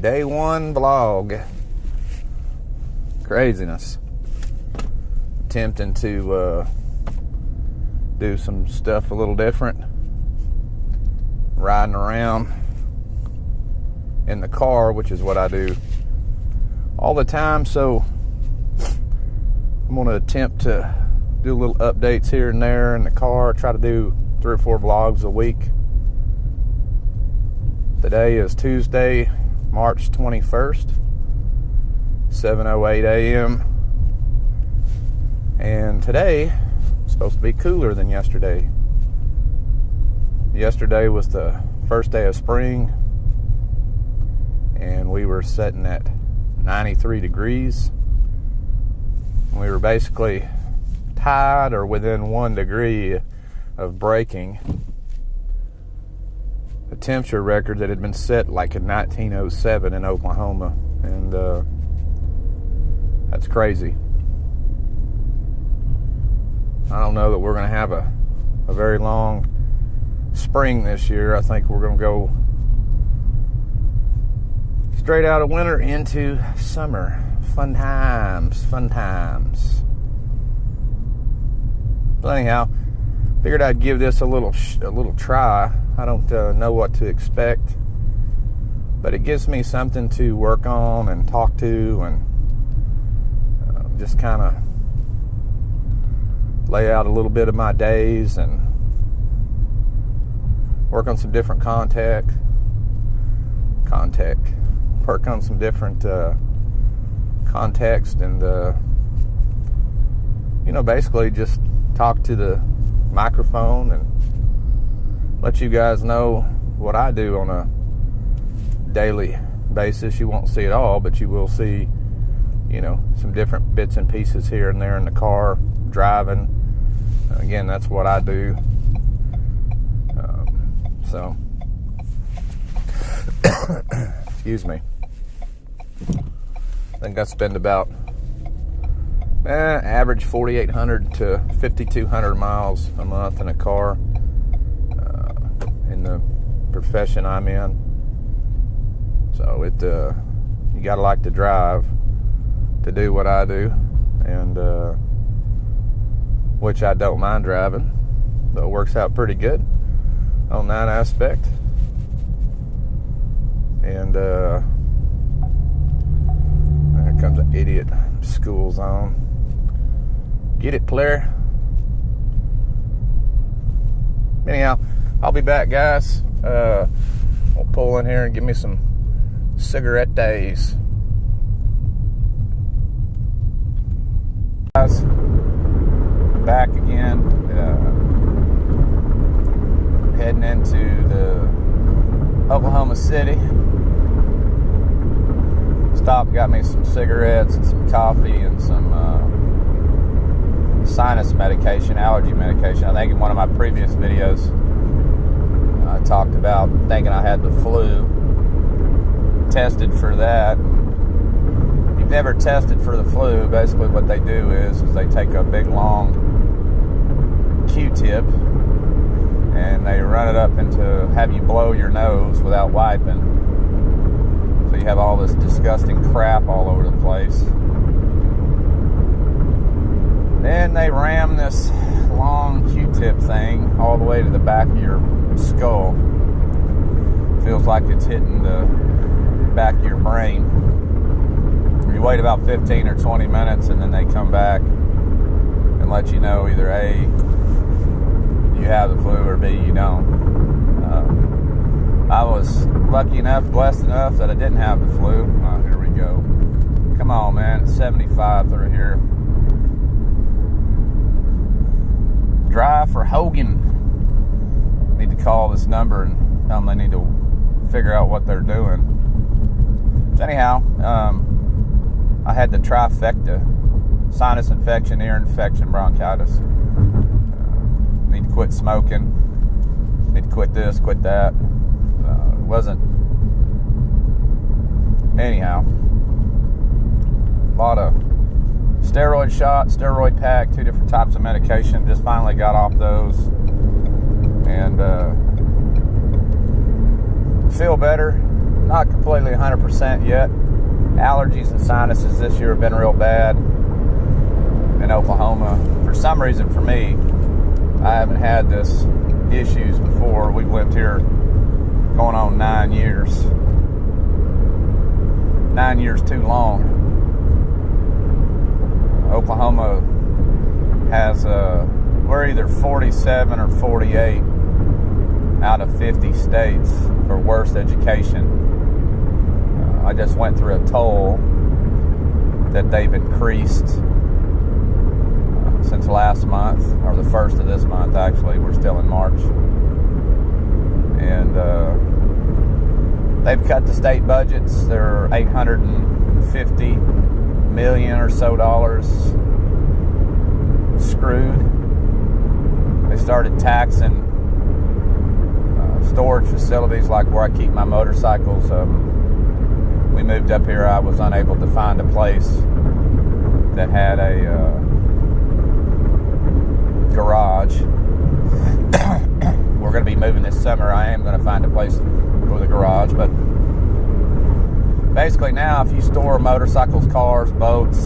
Day one vlog. Craziness. Attempting to do some stuff a little different. Riding around in the car, which is what I do all the time. So I'm going to attempt to do little updates here and there in the car. Try to do 3 or 4 vlogs a week. Today is Tuesday, March 21st, 7:08 a.m. And today is supposed to be cooler than yesterday. Yesterday was the first day of spring, and we were sitting at 93 degrees. We were basically tied or within 1 degree of breaking a temperature record that had been set like in 1907 in Oklahoma, and that's crazy. I don't know that we're going to have a very long spring this year. I think we're going to go straight out of winter into summer. Fun times. But anyhow, figured I'd give this a little try. I don't know what to expect, but it gives me something to work on and talk to, and just kind of lay out a little bit of my days and work on some different work on some different context, and basically just talk to the microphone and let you guys know what I do on a daily basis. You won't see it all, but you will see, some different bits and pieces here and there in the car, driving. Again, that's what I do. So, excuse me. I think I spend about average 4,800 to 5,200 miles a month in a car in the profession I'm in. So you gotta like to drive to do what I do, and which I don't mind driving, though it works out pretty good on that aspect. And there comes an idiot. School's on. Get it, player. Anyhow, I'll be back, guys. I'll pull in here and give me some cigarette days. Guys, back again. Heading into the Oklahoma City. Stopped, got me some cigarettes and some coffee and some sinus medication, allergy medication. I think in one of my previous videos I talked about thinking I had the flu. Tested for that. If you've never tested for the flu, basically what they do is they take a big long Q-tip and they run it up into, have you blow your nose without wiping. So you have all this disgusting crap all over the place. Then they ram this long Q-tip thing all the way to the back of your skull. Feels like it's hitting the back of your brain. You wait about 15 or 20 minutes, and then they come back and let you know either A, you have the flu, or B, you don't. I was lucky enough, blessed enough that I didn't have the flu. Oh, here we go. Come on, man. It's 75 through here. Drive for Hogan. Need to call this number and tell them they need to figure out what they're doing. So anyhow, I had the trifecta: sinus infection, ear infection, bronchitis. Need to quit smoking. Need to quit this, quit that. Wasn't. Anyhow, a lot of steroid shot, steroid pack, 2 different types of medication. Just finally got off those, and feel better. not completely 100% yet. Allergies and sinuses this year have been real bad in Oklahoma. For some reason, for me, I haven't had this issues before. We've lived here going on 9 years. 9 years too long. Oklahoma has we're either 47 or 48 out of 50 states for worst education. I just went through a toll that they've increased since last month, or the first of this month actually. We're still in March. And they've cut the state budgets. They're $850 million or so dollars screwed. They started taxing storage facilities like where I keep my motorcycles. We moved up here. I was unable to find a place that had a garage. We're going to be moving this summer. I am going to find a place for the garage, but basically now if you store motorcycles, cars, boats,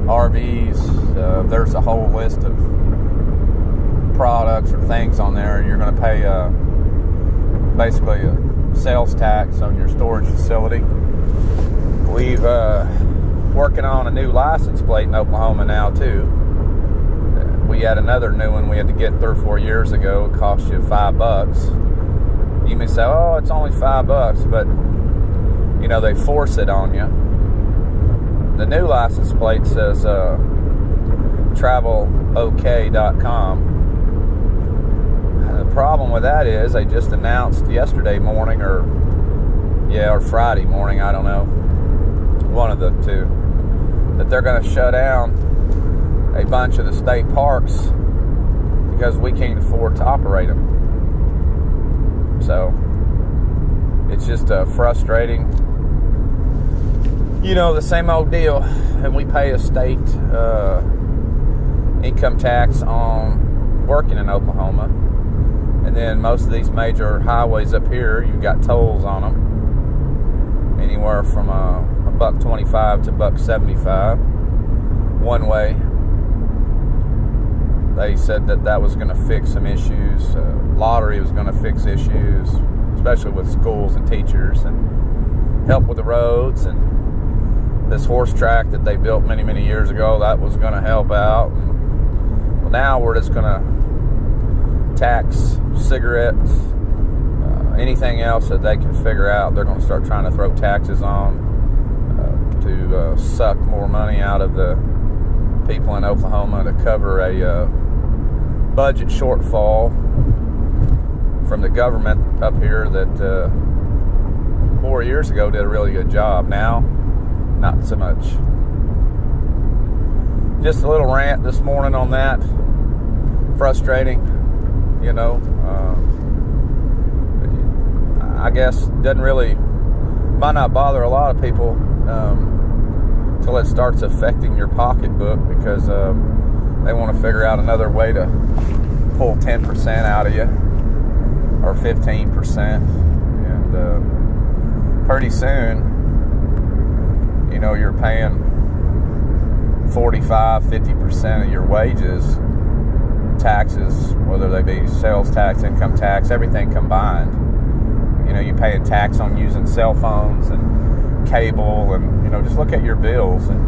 RVs, there's a whole list of products or things on there. You're going to pay basically a sales tax on your storage facility. We've working on a new license plate in Oklahoma now too. We had another new one we had to get 3 or 4 years ago. It cost you $5. You may say, oh, it's only $5, but you know, they force it on you. The new license plate says travelok.com. The problem with that is they just announced yesterday morning or Friday morning, I don't know, one of the two, that they're going to shut down a bunch of the state parks because we can't afford to operate them. So it's just frustrating. You know, the same old deal. And we pay a state income tax on working in Oklahoma. And then most of these major highways up here, you've got tolls on them. Anywhere from $1.25 to $1.75 one way. They said that was going to fix some issues. Lottery was going to fix issues, especially with schools and teachers, and help with the roads. And this horse track that they built many, many years ago, that was going to help out. And, well, now we're just going to tax cigarettes, anything else that they can figure out. They're going to start trying to throw taxes on to suck more money out of the people in Oklahoma to cover a budget shortfall from the government up here that 4 years ago did a really good job. Now, not so much. Just a little rant this morning on that. Frustrating, you know. I guess might not bother a lot of people until it starts affecting your pocketbook, because they want to figure out another way to pull 10% out of you, or 15%, and pretty soon, you know, you're paying 45-50% of your wages, taxes, whether they be sales tax, income tax, everything combined. You know, you're paying tax on using cell phones and cable, and, you know, just look at your bills and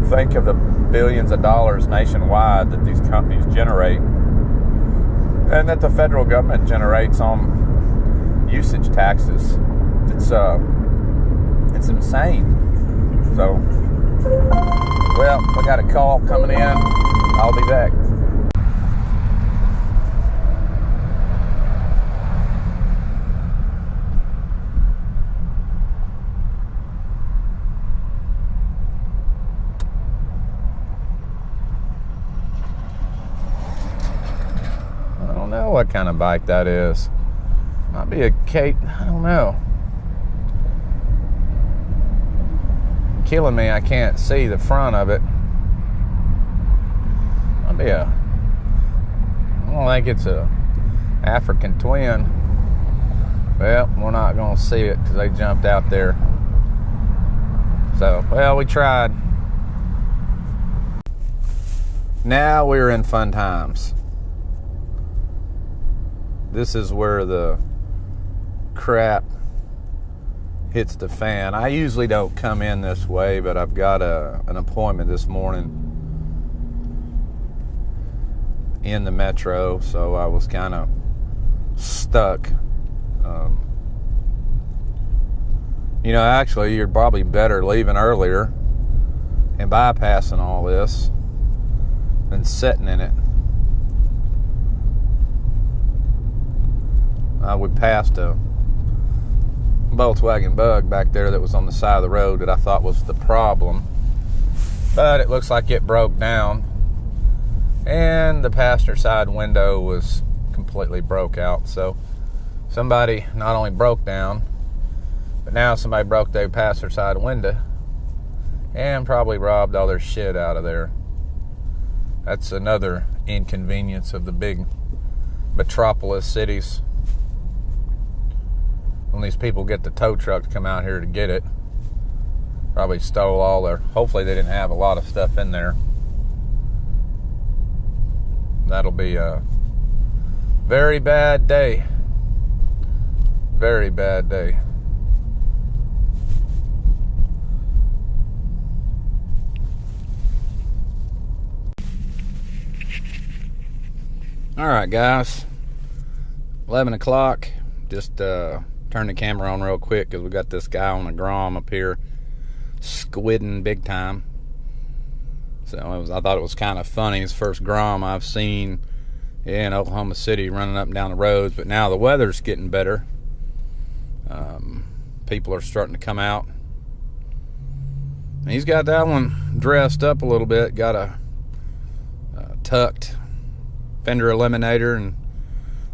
think of the billions of dollars nationwide that these companies generate, and that the federal government generates on usage taxes. It's insane. So, well, I got a call coming in. I'll be back. I don't know what kind of bike that is. Might be a Kate, I don't know. Killing me, I can't see the front of it. Might be I don't think it's a African twin. Well, we're not going to see it because they jumped out there. So, well, we tried. Now we're in fun times. This is where the crap hits the fan. I usually don't come in this way, but I've got an appointment this morning in the metro, so I was kind of stuck. Actually, you're probably better leaving earlier and bypassing all this than sitting in it. We passed a Volkswagen Bug back there that was on the side of the road that I thought was the problem, but it looks like it broke down, and the passenger side window was completely broke out. So somebody not only broke down, but now somebody broke their passenger side window and probably robbed all their shit out of there. That's another inconvenience of the big metropolis cities. When these people get the tow truck to come out here to get it, probably stole all their, hopefully they didn't have a lot of stuff in there. That'll be a very bad day. Very bad day. All right, guys. 11 o'clock. Just turn the camera on real quick because we got this guy on a grom up here squidding big time. So I thought it was kind of funny. It's the first grom I've seen in Oklahoma City running up and down the roads. But now the weather's getting better. People are starting to come out. And he's got that one dressed up a little bit. Got a tucked fender eliminator, and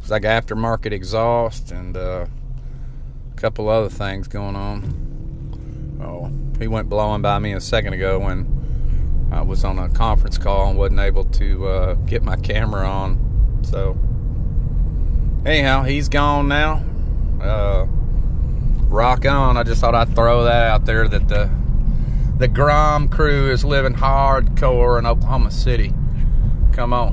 it's like aftermarket exhaust, and a couple other things going on. Oh, he went blowing by me a second ago when I was on a conference call and wasn't able to get my camera on. So anyhow, he's gone now. Rock on. I just thought I'd throw that out there, that the Grom crew is living hardcore in Oklahoma City. Come on.